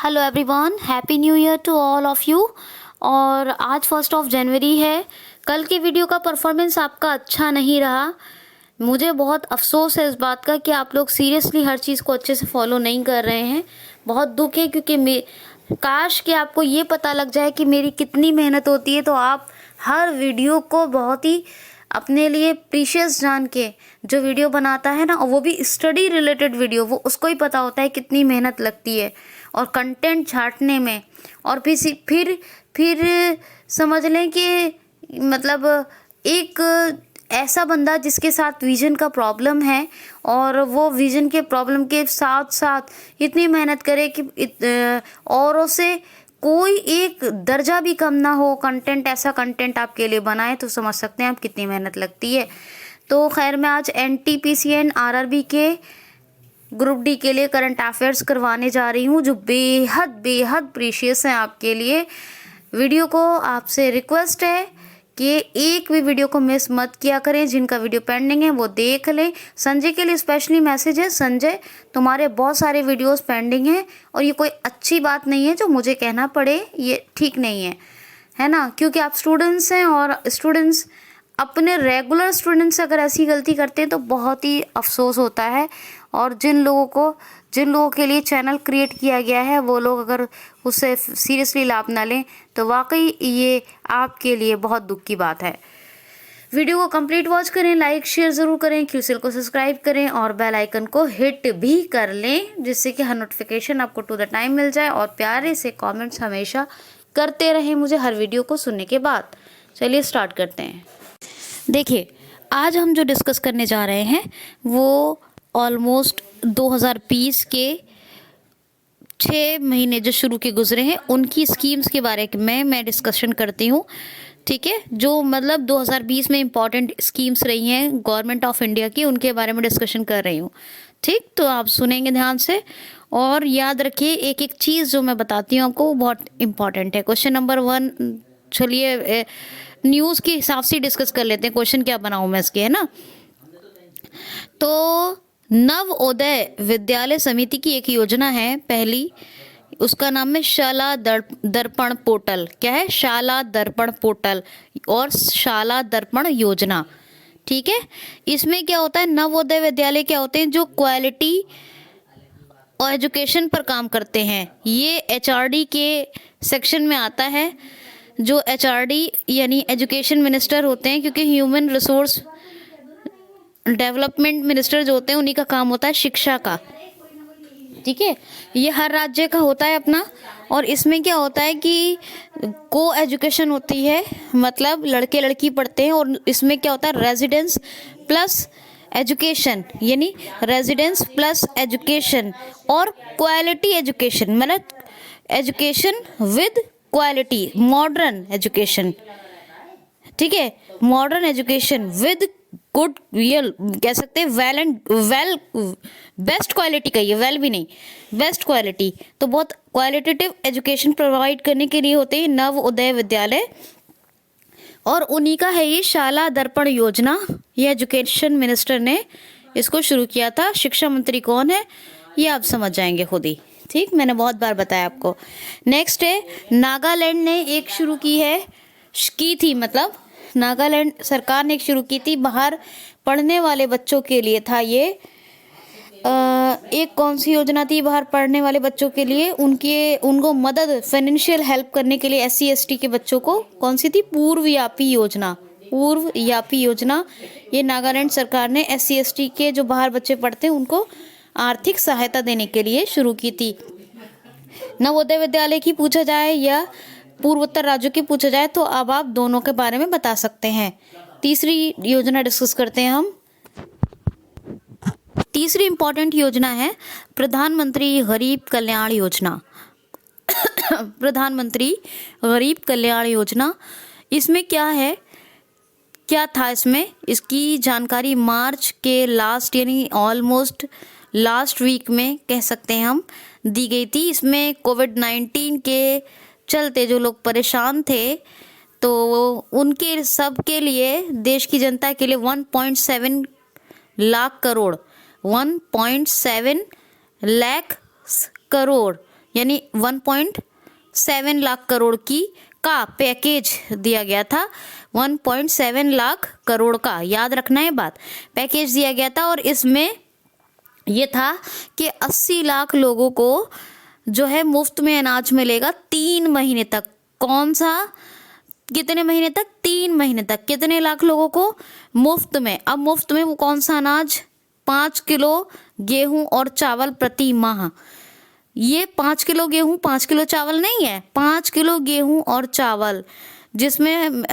Hello everyone, happy new year to all of you. और आज 1 है। कल की वीडियो का परफॉर्मेंस आपका अच्छा नहीं रहा। मुझे बहुत अफसोस है इस बात का कि आप लोग सीरियसली हर चीज़ को अच्छे से फॉलो नहीं कर रहे हैं। बहुत दुख है क्योंकि काश कि आपको ये पता लग जाए कि मेरी कितनी मेहनत होती है, तो आप हर वीडियो को बहुत ही अपने लिए प्रीशियस जान के जो वीडियो बनाता है ना, और वो भी स्टडी रिलेटेड वीडियो, वो उसको ही पता होता है कितनी मेहनत लगती है और कंटेंट छांटने में। और फिर समझ लें कि मतलब एक ऐसा बंदा जिसके साथ विज़न का प्रॉब्लम है और वो विज़न के प्रॉब्लम के साथ साथ इतनी मेहनत करे कि औरों से कोई एक दर्जा भी कम ना हो, कंटेंट ऐसा कंटेंट आपके लिए बनाए, तो समझ सकते हैं आप कितनी मेहनत लगती है। तो खैर, मैं आज एनटीपीसी एंड आरआरबी के ग्रुप डी के लिए करंट अफेयर्स करवाने जा रही हूँ, जो बेहद बेहद प्रीशियस हैं आपके लिए। वीडियो को आपसे रिक्वेस्ट है कि एक भी वीडियो को मिस मत किया करें। जिनका वीडियो पेंडिंग है वो देख लें। संजय के लिए स्पेशली मैसेज है, संजय तुम्हारे बहुत सारे वीडियोस पेंडिंग हैं और ये कोई अच्छी बात नहीं है जो मुझे कहना पड़े, ये ठीक नहीं है ना, क्योंकि आप स्टूडेंट्स हैं और स्टूडेंट्स अपने रेगुलर स्टूडेंट्स अगर ऐसी गलती करते हैं तो बहुत ही अफसोस होता है। और जिन लोगों के लिए चैनल क्रिएट किया गया है, वो लोग अगर उससे सीरियसली लाभ ना लें तो वाकई ये आपके लिए बहुत दुख की बात है। वीडियो को कंप्लीट वॉच करें, लाइक शेयर ज़रूर करें, क्यूसीएल को सब्सक्राइब करें और बेल आइकन को हिट भी कर लें, जिससे कि हर नोटिफिकेशन आपको टू द टाइम मिल जाए। और प्यारे से कमेंट्स हमेशा करते रहें मुझे हर वीडियो को सुनने के बाद। चलिए स्टार्ट करते हैं। देखिए, आज हम जो डिस्कस करने जा रहे हैं वो ऑलमोस्ट 2020 के 6 महीने जो शुरू के गुजरे हैं उनकी स्कीम्स के बारे में मैं डिस्कशन करती हूँ। ठीक है, जो मतलब 2020 में इम्पॉर्टेंट स्कीम्स रही हैं गवर्नमेंट ऑफ इंडिया की, उनके बारे में डिस्कशन कर रही हूँ। ठीक, तो आप सुनेंगे ध्यान से और याद रखिए, एक एक चीज़ जो मैं बताती हूँ आपको बहुत इम्पॉर्टेंट है। क्वेश्चन नंबर 1, चलिए न्यूज़ के हिसाब से डिस्कस कर लेते हैं। क्वेश्चन क्या बनाऊँ मैं इसके, है ना। तो नवोदय विद्यालय समिति की एक योजना है पहली, उसका नाम है शाला दर्पण पोर्टल। क्या है? शाला दर्पण पोर्टल और शाला दर्पण योजना। ठीक है, इसमें क्या होता है, नवोदय विद्यालय क्या होते हैं, जो क्वालिटी और एजुकेशन पर काम करते हैं। ये एचआरडी के सेक्शन में आता है। जो एचआरडी यानी एजुकेशन मिनिस्टर होते हैं, क्योंकि ह्यूमन रिसोर्स डेवलपमेंट मिनिस्टर जो होते हैं उन्हीं का काम होता है शिक्षा का। ठीक है, ये हर राज्य का होता है अपना। और इसमें क्या होता है कि को एजुकेशन होती है, मतलब लड़के लड़की पढ़ते हैं। और इसमें क्या होता है, रेजिडेंस प्लस एजुकेशन, यानी रेजिडेंस प्लस एजुकेशन और क्वालिटी एजुकेशन, मतलब education with quality, modern education. ठीक है, modern education with good, real कह सकते हैं, वेल बेस्ट क्वालिटी का, ये वेल भी नहीं, बेस्ट क्वालिटी। तो बहुत क्वालिटेटिव एजुकेशन प्रोवाइड करने के लिए होते हैं नवोदय विद्यालय, और उन्हीं का है ये शाला दर्पण योजना। ये एजुकेशन मिनिस्टर ने इसको शुरू किया था। शिक्षा मंत्री कौन है ये आप समझ जाएंगे खुद ही। ठीक, मैंने बहुत बार बताया आपको। नेक्स्ट है, नागालैंड ने एक शुरू की थी, मतलब नागालैंड सरकार ने एक शुरू की थी, बाहर पढ़ने वाले बच्चों के लिए था ये। एक कौन सी योजना थी बाहर पढ़ने वाले बच्चों के लिए, उनको मदद, फाइनेंशियल हेल्प करने के लिए SC ST के बच्चों को। कौन सी थी? पूर्वव्यापी योजना। ये नागालैंड सरकार ने SC ST के जो बाहर बच्चे पढ़ते हैं उनको आर्थिक सहायता देने के लिए शुरू की थी। नवोदय विद्यालय की पूछा जाए या पूर्वोत्तर राज्यों की पूछा जाए तो अब आप दोनों के बारे में बता सकते हैं। तीसरी योजना डिस्कस करते हैं हम। तीसरी इंपॉर्टेंट योजना है प्रधानमंत्री गरीब कल्याण योजना। प्रधानमंत्री गरीब कल्याण योजना, इसमें क्या है, क्या था इसमें, इसकी जानकारी मार्च के लास्ट यानी ऑलमोस्ट लास्ट वीक में कह सकते हैं हम दी गई थी। इसमें कोविड-19 के चलते जो लोग परेशान थे, तो उनके सब के लिए, देश की जनता के लिए 1.7 लाख करोड़ 1.7 लाख करोड़ यानी 1.7 लाख करोड़ की का पैकेज दिया गया था। 1.7 लाख करोड़ का, याद रखना है बात, पैकेज दिया गया था। और इसमें ये था कि 80 लाख लोगों को जो है मुफ्त में अनाज मिलेगा 3 महीने तक। कौन सा, कितने महीने तक? 3 महीने तक। कितने लाख लोगों को? मुफ्त में। अब मुफ्त में वो कौन सा अनाज? 5 किलो गेहूं और चावल प्रति माह। ये 5 किलो गेहूं 5 किलो चावल नहीं है, 5 किलो गेहूं और चावल, जिसमें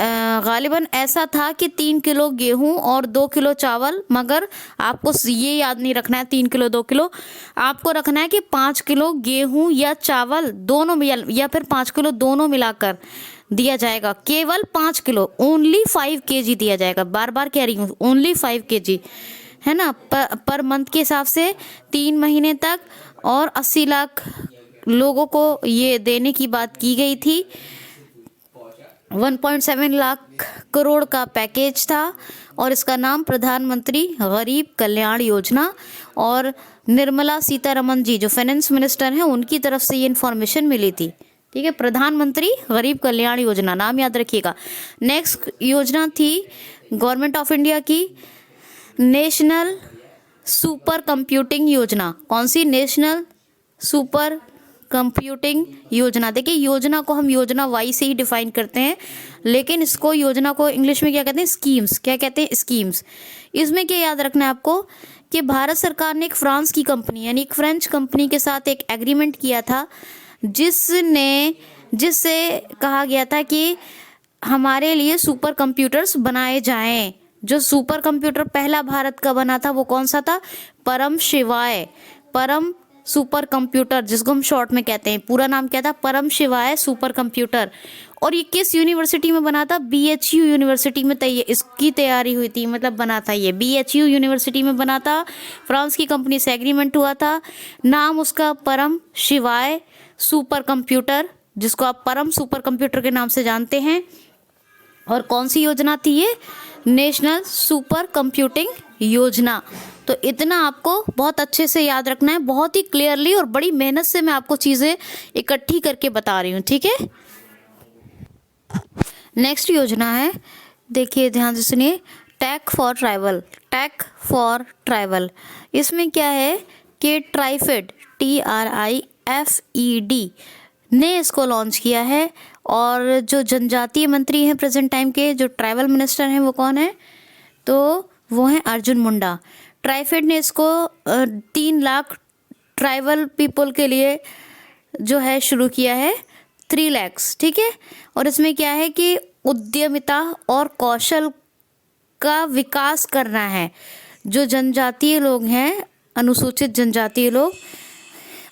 गालिबन ऐसा था कि 3 किलो गेहूं और 2 किलो चावल, मगर आपको ये याद नहीं रखना है 3 किलो 2 किलो, आपको रखना है कि 5 किलो गेहूं या चावल दोनों या फिर 5 किलो दोनों मिलाकर दिया जाएगा। केवल 5 किलो, ओनली 5 kg दिया जाएगा। बार बार कह रही हूँ, ओनली 5 kg, है ना, पर मंथ के हिसाब से 3 महीने तक, और 80 लाख लोगों को ये देने की बात की गई थी। 1.7 लाख करोड़ का पैकेज था और इसका नाम प्रधानमंत्री गरीब कल्याण योजना, और निर्मला सीतारमन जी जो फाइनेंस मिनिस्टर हैं उनकी तरफ से ये इन्फॉर्मेशन मिली थी। ठीक है, प्रधानमंत्री गरीब कल्याण योजना, नाम याद रखिएगा। नेक्स्ट योजना थी गवर्नमेंट ऑफ इंडिया की नेशनल सुपर कंप्यूटिंग योजना। कौन सी? नेशनल सुपर कंप्यूटिंग योजना। देखिए, योजना को हम योजना वाई से ही डिफाइन करते हैं, लेकिन इसको योजना को इंग्लिश में क्या कहते हैं? स्कीम्स। क्या कहते हैं? स्कीम्स। इसमें क्या याद रखना है आपको कि भारत सरकार ने एक फ्रांस की कंपनी यानी एक फ्रेंच कंपनी के साथ एक एग्रीमेंट किया था, जिससे कहा गया था कि हमारे लिए सुपर कंप्यूटर्स बनाए जाएं। जो सुपर कंप्यूटर पहला भारत का बना था वो कौन सा था? परम शिवाय, परम सुपर कंप्यूटर, जिसको हम शॉर्ट में कहते हैं। पूरा नाम क्या था? परम शिवाय सुपर कंप्यूटर। और ये किस यूनिवर्सिटी में बना था? BHU यूनिवर्सिटी में इसकी तैयारी हुई थी, मतलब बना था ये BHU यूनिवर्सिटी में बना था। फ्रांस की कंपनी से एग्रीमेंट हुआ था, नाम उसका परम शिवाय सुपर कंप्यूटर, जिसको आप परम सुपर कंप्यूटर के नाम से जानते हैं। और कौन सी योजना थी ये? नेशनल सुपर कंप्यूटिंग योजना। तो इतना आपको बहुत अच्छे से याद रखना है, बहुत ही क्लियरली और बड़ी मेहनत से मैं आपको चीज़ें इकट्ठी करके बता रही हूँ। ठीक है, नेक्स्ट योजना है, देखिए ध्यान से सुनिए, tech for tribal. Tech for tribal, इसमें क्या है कि ट्राइफेड TRIFED ने इसको लॉन्च किया है। और जो जनजातीय मंत्री हैं प्रेजेंट टाइम के, जो ट्राइबल मिनिस्टर हैं, वो कौन है? तो वो हैं अर्जुन मुंडा। ट्राइफेड ने इसको 3 लाख ट्राइबल पीपल के लिए जो है शुरू किया है, 3 लाख। ठीक है, और इसमें क्या है कि उद्यमिता और कौशल का विकास करना है। जो जनजातीय लोग हैं, अनुसूचित जनजातीय लोग,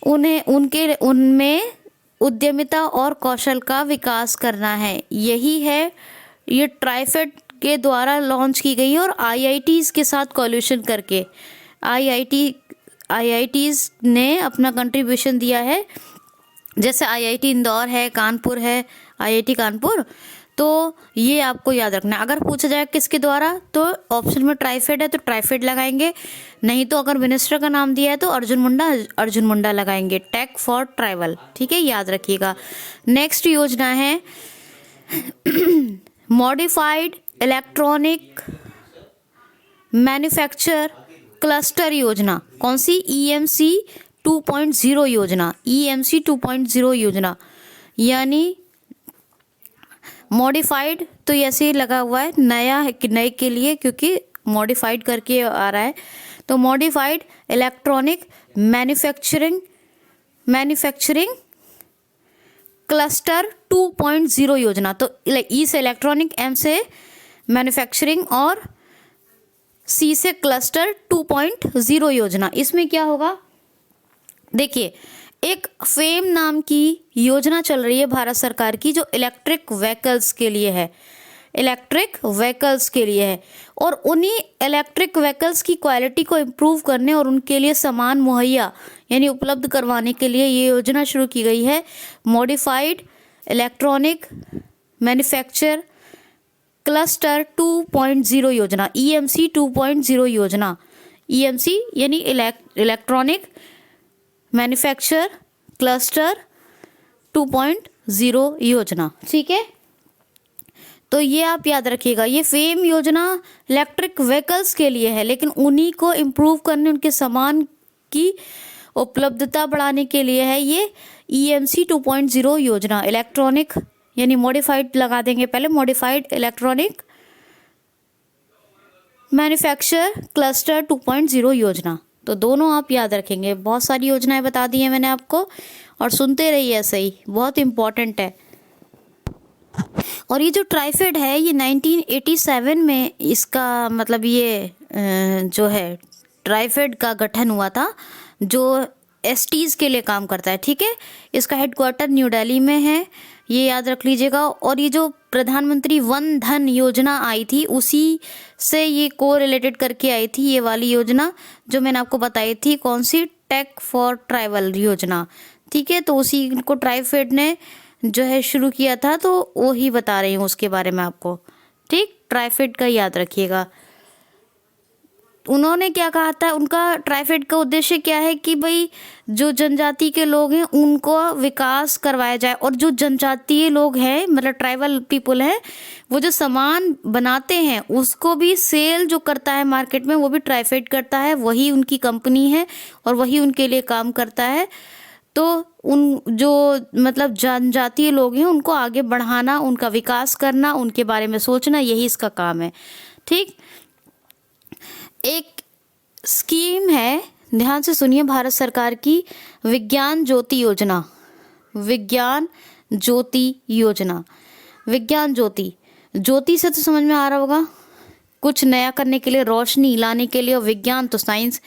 उनमें उद्यमिता और कौशल का विकास करना है। यही है, ये ट्राइफेड के द्वारा लॉन्च की गई है। और IITs के साथ कोलैबोरेशन करके IITs ने अपना कंट्रीब्यूशन दिया है। जैसे IIT इंदौर है, कानपुर है, IIT कानपुर। तो ये आपको याद रखना है। अगर पूछा जाए किसके द्वारा, तो ऑप्शन में ट्राइफेड है तो ट्राइफेड लगाएंगे, नहीं तो अगर मिनिस्टर का नाम दिया है तो अर्जुन मुंडा लगाएंगे। टेक फॉर ट्राइबल, ठीक है, याद रखिएगा। नेक्स्ट योजना है मॉडिफाइड इलेक्ट्रॉनिक मैन्युफैक्चर क्लस्टर योजना। कौन सी? EMC 2.0 योजना। EMC 2.0 योजना यानी मॉडिफाइड, तो ऐसे ही लगा हुआ है, नए के लिए, क्योंकि मॉडिफाइड करके आ रहा है। तो मॉडिफाइड इलेक्ट्रॉनिक मैन्युफैक्चरिंग क्लस्टर 2.0 योजना। तो E से इलेक्ट्रॉनिक, M से मैन्युफैक्चरिंग और C से क्लस्टर 2.0 योजना। इसमें क्या होगा? देखिए, एक फेम नाम की योजना चल रही है भारत सरकार की, जो इलेक्ट्रिक व्हीकल्स के लिए है। इलेक्ट्रिक व्हीकल्स के लिए है, और उन्हीं इलेक्ट्रिक व्हीकल्स की क्वालिटी को इम्प्रूव करने और उनके लिए सामान मुहैया यानी उपलब्ध करवाने के लिए ये योजना शुरू की गई है। मॉडिफाइड इलेक्ट्रॉनिक मैन्युफैक्चर क्लस्टर 2.0 योजना, EMC 2.0 योजना। EMC यानी इलेक्ट्रॉनिक मैन्युफैक्चर क्लस्टर 2.0 योजना, ठीक है। तो ये आप याद रखिएगा, ये फेम योजना इलेक्ट्रिक व्हीकल्स के लिए है, लेकिन उन्हीं को इम्प्रूव करने, उनके सामान की उपलब्धता बढ़ाने के लिए है ये EMC 2.0 योजना। इलेक्ट्रॉनिक यानी मॉडिफाइड लगा देंगे पहले, मॉडिफाइड इलेक्ट्रॉनिक मैन्युफैक्चर क्लस्टर 2.0 योजना। तो दोनों आप याद रखेंगे। बहुत सारी योजनाएं बता दी हैं मैंने आपको, और सुनते रहिए ऐसे ही, बहुत इम्पॉर्टेंट है। और ये जो ट्राइफेड है ये 1987 में इसका मतलब ये जो है ट्राइफेड का गठन हुआ था, जो एसटीज के लिए काम करता है, ठीक है। इसका हेडक्वार्टर न्यू दिल्ली में है, ये याद रख लीजिएगा। और ये जो प्रधानमंत्री वन धन योजना आई थी उसी से ये को रिलेटेड करके आई थी ये वाली योजना जो मैंने आपको बताई थी, कौन सी, टेक फॉर ट्रैवल योजना, ठीक है। तो उसी को ट्राइफेड ने जो है शुरू किया था, तो वो ही बता रही हूँ उसके बारे में आपको, ठीक। ट्राइफेड का याद रखिएगा। उन्होंने क्या कहा था, उनका ट्राइफेड का उद्देश्य क्या है कि भाई जो जनजाति के लोग हैं उनको विकास करवाया जाए, और जो जनजातीय लोग हैं मतलब ट्राइबल पीपल हैं, वो जो सामान बनाते हैं उसको भी सेल जो करता है मार्केट में, वो भी ट्राइफेड करता है, वही उनकी कंपनी है और वही उनके लिए काम करता है। तो उन जो मतलब जनजातीय लोग हैं उनको आगे बढ़ाना, उनका विकास करना, उनके बारे में सोचना, यही इसका काम है, ठीक। एक स्कीम है, ध्यान से सुनिए, भारत सरकार की विज्ञान ज्योति योजना। विज्ञान ज्योति योजना, विज्ञान ज्योति, ज्योति से तो समझ में आ रहा होगा, कुछ नया करने के लिए, रोशनी लाने के लिए, और विज्ञान तो साइंस।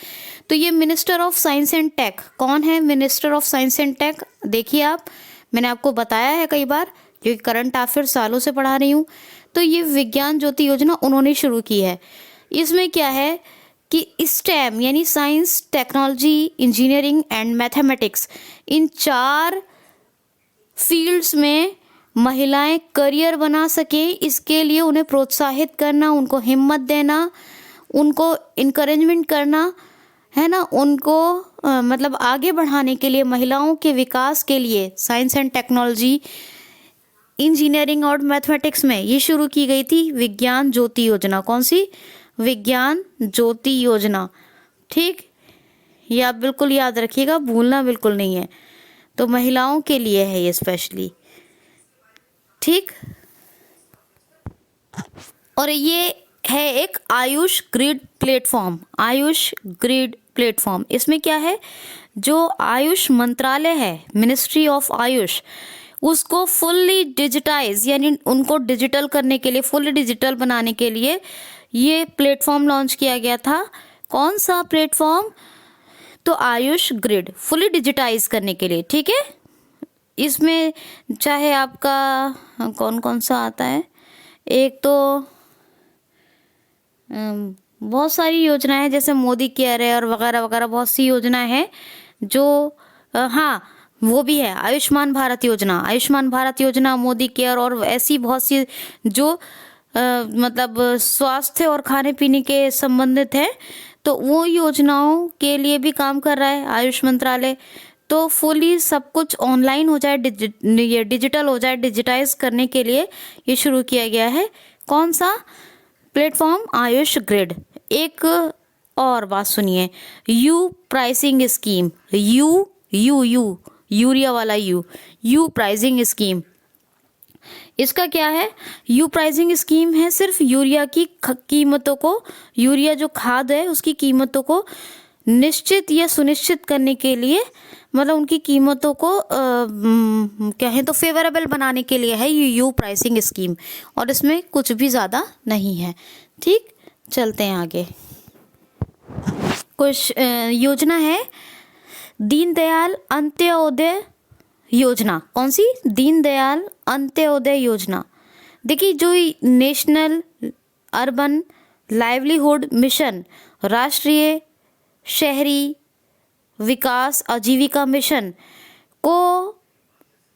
तो ये minister of science and tech, कौन है minister of science and tech, देखिए आप, मैंने आपको बताया है कई बार, क्योंकि करंट अफेयर सालों से पढ़ा रही हूँ। तो ये विज्ञान ज्योति योजना उन्होंने शुरू की है। इसमें क्या है कि स्टेम यानी science, technology, engineering and mathematics, in 4 fields में महिलाएं करियर बना सके, इसके लिए उन्हें प्रोत्साहित करना, उनको हिम्मत देना, उनको इनकरेजमेंट करना है ना, उनको मतलब आगे बढ़ाने के लिए, महिलाओं के विकास के लिए साइंस एंड टेक्नोलॉजी, इंजीनियरिंग और मैथमेटिक्स में ये शुरू की गई थी विज्ञान ज्योति योजना। कौन सी, विज्ञान ज्योति योजना, ठीक। ये आप बिल्कुल याद रखिएगा, भूलना बिल्कुल नहीं है। तो महिलाओं के लिए है ये स्पेशली, ठीक। और ये है एक Ayush grid platform, Ayush grid platform. इसमें क्या है, जो आयुष मंत्रालय है, मिनिस्ट्री ऑफ आयुष, उसको फुल्ली डिजिटाइज यानी उनको डिजिटल करने के लिए, फुल्ली डिजिटल बनाने के लिए ये प्लेटफॉर्म लॉन्च किया गया था। कौन सा प्लेटफॉर्म, तो आयुष ग्रिड, फुल्ली डिजिटाइज करने के लिए, ठीक है। इसमें चाहे आपका कौन कौन सा आता है, एक तो बहुत सारी योजनाएं हैं, जैसे मोदी केयर है और वगैरह वगैरह, बहुत सी योजनाएं हैं जो हाँ वो भी है, आयुष्मान भारत योजना, आयुष्मान भारत योजना, मोदी केयर, और ऐसी बहुत सी जो मतलब स्वास्थ्य और खाने पीने के संबंधित है, तो वो योजनाओं के लिए भी काम कर रहा है आयुष मंत्रालय। तो फुली सब कुछ ऑनलाइन हो जाए, ये डिजिटल हो जाए, डिजिटाइज करने के लिए ये शुरू किया गया है। कौन सा प्लेटफॉर्म, आयुष ग्रिड। एक और बात सुनिए, you pricing scheme, you you you urea वाला यू प्राइसिंग स्कीम, इसका क्या है, यू प्राइसिंग स्कीम है सिर्फ यूरिया की कीमतों को, यूरिया जो खाद है उसकी कीमतों को निश्चित या सुनिश्चित करने के लिए, मतलब उनकी कीमतों को कहें तो फेवरेबल बनाने के लिए है ये यू प्राइसिंग स्कीम, और इसमें कुछ भी ज़्यादा नहीं है, ठीक। चलते हैं आगे। कुछ योजना है दीनदयाल अंत्योदय योजना। कौन सी, दीनदयाल अंत्योदय योजना। देखिए, जो नेशनल अर्बन लाइवलीहुड मिशन, राष्ट्रीय शहरी विकास आजीविका मिशन को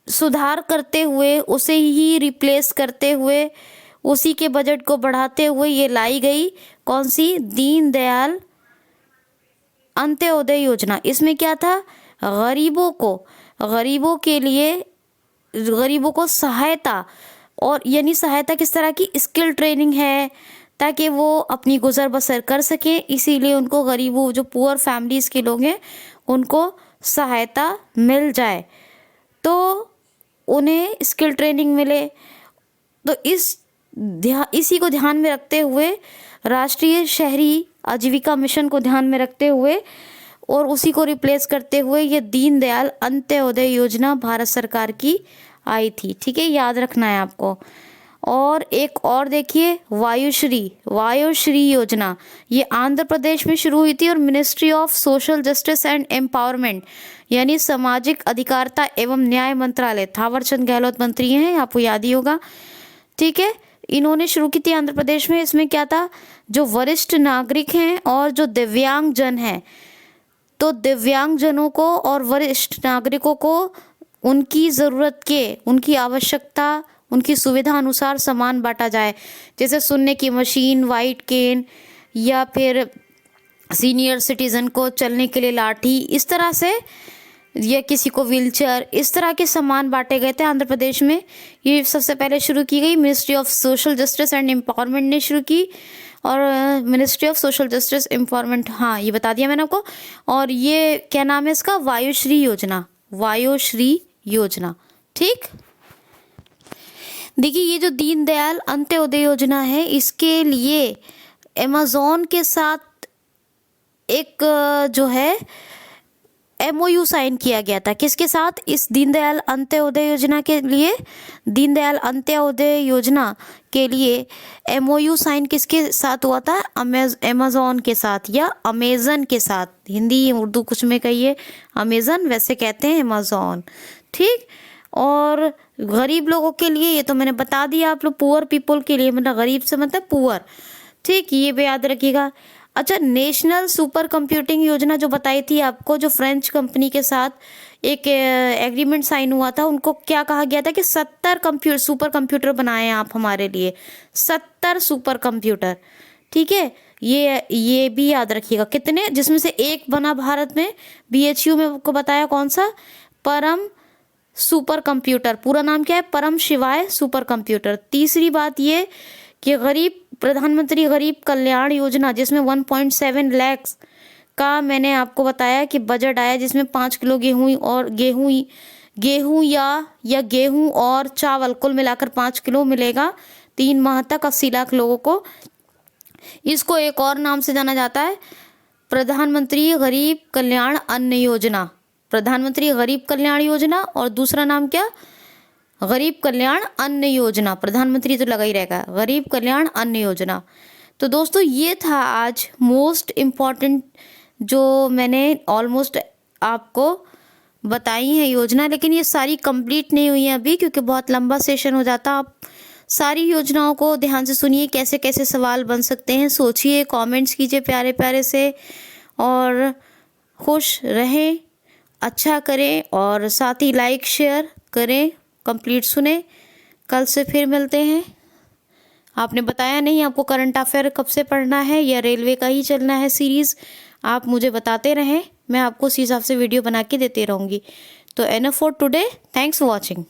सुधार करते हुए, उसे ही रिप्लेस करते हुए, उसी के बजट को बढ़ाते हुए ये लाई गई कौन सी, दीनदयाल अंत्योदय योजना। इसमें क्या था, गरीबों के लिए गरीबों को सहायता, और यानी सहायता किस तरह की, स्किल ट्रेनिंग है ताकि वो अपनी गुजर बसर कर सकें। इसीलिए उनको गरीबों, जो पुअर फैमिलीज़ के लोग हैं, उनको सहायता मिल जाए, तो उन्हें स्किल ट्रेनिंग मिले। तो इसी को ध्यान में रखते हुए, राष्ट्रीय शहरी आजीविका मिशन को ध्यान में रखते हुए और उसी को रिप्लेस करते हुए ये दीनदयाल अंत्योदय योजना भारत सरकार की आई थी। ठीक है, याद रखना है आपको। और एक और देखिए, वायुश्री योजना, ये आंध्र प्रदेश में शुरू हुई थी और ministry of social justice and empowerment यानी सामाजिक अधिकारिता एवं न्याय मंत्रालय, थावरचंद गहलोत मंत्री हैं, आपको याद ही होगा। ठीक है, इन्होंने शुरू की थी आंध्र प्रदेश में। इसमें क्या था, जो वरिष्ठ नागरिक हैं और जो दिव्यांग जन हैं, तो दिव्यांगजनों को और वरिष्ठ नागरिकों को उनकी ज़रूरत के, उनकी आवश्यकता, उनकी सुविधा अनुसार सामान बांटा जाए। जैसे सुनने की मशीन, वाइट केन, या फिर सीनियर सिटीज़न को चलने के लिए लाठी, इस तरह से, या किसी को व्हीलचेयर, इस तरह के सामान बांटे गए थे आंध्र प्रदेश में। ये सबसे पहले शुरू की गई ministry of social justice and empowerment ने शुरू की। और ministry of social justice empowerment, हाँ ये बता दिया मैंने आपको। और ये क्या नाम है इसका, वायुश्री योजना। ठीक, देखिए ये जो दीनदयाल अंत्योदय योजना है, इसके लिए अमेज़न के साथ एक जो है MOU साइन किया गया था। किसके साथ, इस दीनदयाल अंत्योदय योजना के लिए, दीनदयाल अंत्योदय योजना के लिए MOU साइन किसके साथ हुआ था, अमेज़न के साथ या अमेज़न के साथ। हिंदी उर्दू कुछ में कहिए, अमेज़न वैसे कहते हैं अमेज़न। ठीक, और गरीब लोगों के लिए, ये तो मैंने बता दिया आप लोग, पुअर पीपल के लिए, मतलब गरीब से मतलब पुअर। ठीक, ये भी याद रखिएगा। अच्छा, नेशनल सुपर कंप्यूटिंग योजना जो बताई थी आपको, जो फ्रेंच कंपनी के साथ एक एग्रीमेंट साइन हुआ था, उनको क्या कहा गया था कि 70 सुपर कंप्यूटर बनाए आप हमारे लिए, 70 सुपर कंप्यूटर। ठीक है, ये भी याद रखिएगा कितने, जिसमें से एक बना भारत में, BHU में आपको बताया कौन सा, परम सुपर कंप्यूटर, पूरा नाम क्या है, परम शिवाय सुपर कंप्यूटर। तीसरी बात ये कि प्रधानमंत्री गरीब कल्याण योजना, जिसमें 1.7 लाख का मैंने आपको बताया कि बजट आया, जिसमें 5 किलो गेहूं और चावल कुल मिलाकर 5 किलो मिलेगा 3 माह तक 80 लाख लोगों को। इसको एक और नाम से जाना जाता है, प्रधानमंत्री गरीब कल्याण अन्न योजना। प्रधानमंत्री गरीब कल्याण योजना और दूसरा नाम क्या, गरीब कल्याण अन्न योजना। प्रधानमंत्री तो लगा ही रहेगा, गरीब कल्याण अन्न योजना। तो दोस्तों ये था आज मोस्ट इम्पॉर्टेंट जो मैंने ऑलमोस्ट आपको बताई है योजना, लेकिन ये सारी कंप्लीट नहीं हुई है अभी, क्योंकि बहुत लंबा सेशन हो जाता। आप सारी योजनाओं को ध्यान से सुनिए, कैसे कैसे सवाल बन सकते हैं, सोचिए, कमेंट्स कीजिए प्यारे प्यारे से, और खुश रहें, अच्छा करें, और साथ ही लाइक शेयर करें, कंप्लीट सुने। कल से फिर मिलते हैं। आपने बताया नहीं आपको करंट अफेयर कब से पढ़ना है या रेलवे का ही चलना है सीरीज़, आप मुझे बताते रहें, मैं आपको उस हिसाब से वीडियो बना के देते रहूँगी। तो enough for today, thanks for watching.